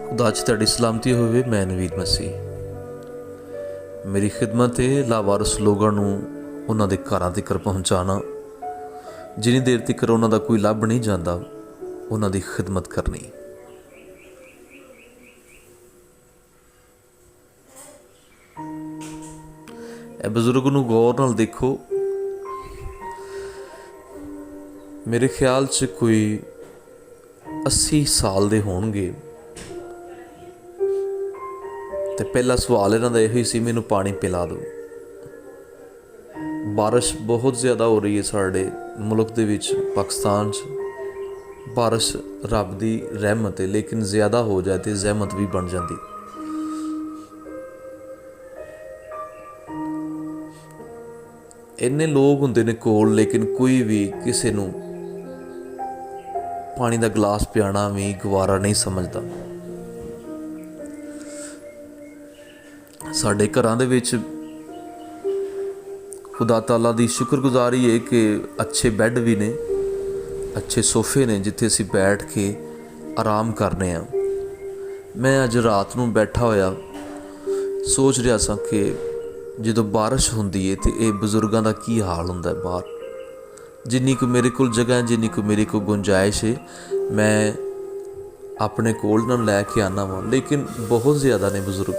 खुदा च तुहाडी सलामती होवे। मैं नवीद मसीह मेरी खिदमत है लावारस लोगों नूं उन्हां दे घरां तक पहुँचाना, जिन्नी देर तक उन्हां दा कोई लभ नहीं जाता उन्हां दी खिदमत करनी। ए बजुर्ग नूं गौर नाल देखो। मेरे ख्याल च कोई 80 साल दे होणगे ते पहला सवाल इन्हां दा इहो सी, मैनूं पानी पिला दो। बारिश बहुत ज़्यादा हो रही है साढ़े मुल्क दे विच, पाकिस्तान च। बारिश रब दी रहमत है, लेकिन ज़्यादा हो जाए तो जहमत भी बन जाती। इन्ने लोग हुंदे ने कोल, लेकिन कोई भी किसी नूं पानी का गिलास पियाना भी गवारा नहीं समझदा। साडे घरां दे विच खुदा ताला दी शुक्रगुजारी है कि अच्छे बैड भी ने, अच्छे सोफे ने जिथे असीं बैठ के आराम करने आ। मैं अज रात नूं बैठा होया सोच रहा सा कि जदों बारिश हुंदी है तो ये बजुर्गों का की हाल हुंदा है बाहर। जिन्नी को मेरे को जगह है, जिन्नी को मेरे को गुंजाइश है, मैं अपने कोल नाल लैके आना वा, लेकिन बहुत ज़्यादा ने बजुर्ग।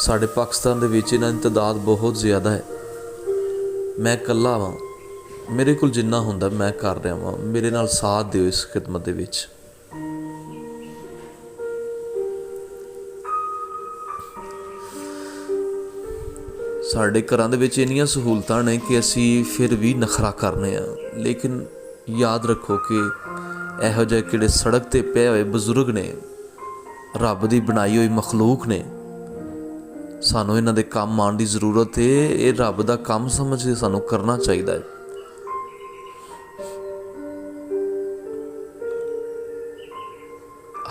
साढ़े पाकिस्तान दे विच इन्हां दी तादाद बहुत ज़्यादा है। मैं कल्ला वां, मेरे को जिन्ना हुंदा मैं कर रहा वां। मेरे नाल साथ दिओ इस खिदमत दे विच। साढ़े घरां दे विच इन्नियां सहूलतां ने कि असीं फिर भी नखरा करने आ, लेकिन याद रखो कि इहो जिहे किहड़े सड़क ते पे होए बजुर्ग ने, रब दी बनाई हुई मखलूक ने, सानू इन्हां दे काम आउण दी जरूरत है। ये रब दा काम समझ के सानू करना चाहिदा है।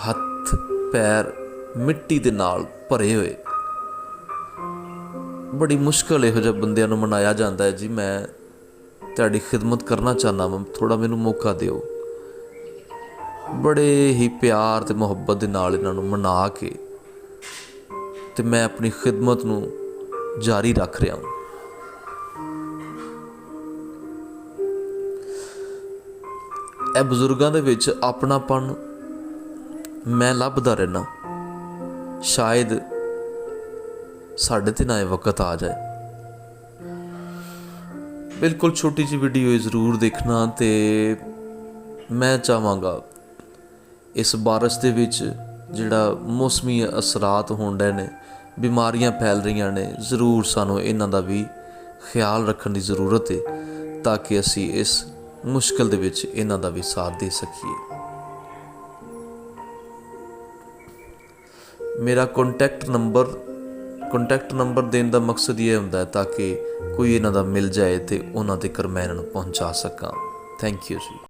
हथ पैर मिट्टी दे नाल भरे हुए, बड़ी मुश्किल इहो जिहे बंदियां नूं मनाया जाता है। जी मैं तुहाडी खिदमत करना चाहना वा, थोड़ा मैनूं मौका दिओ। बड़े ही प्यार ते मुहब्बत दे नाल इन्हां नूं मना के ते मैं अपनी खिदमत नूं जारी रख रहा हूँ। ए बजुर्गों दे विच अपनापन मैं लभदा रहना। शायद साढ़े ते ना वक्त आ जाए। बिल्कुल छोटी जी वीडियो जरूर देखना। ते मैं चाहांगा इस बारिश दे विच जिहड़ा मौसमी असरात होण डे ने, बीमारियां फैल रही ने, जरूर सानू इन्हां दा भी ख्याल रखने की ज़रूरत है, ताकि असी इस मुश्किल दे विच इन्हां दा भी साथ दे सकीए। मेरा कॉन्टैक्ट नंबर देने का मकसद ये होंदा है ताकि कोई इन्हां दा मिल जाए तो उन्हां तक मैं इन्हां नूं पहुँचा सकां। Thank you ji.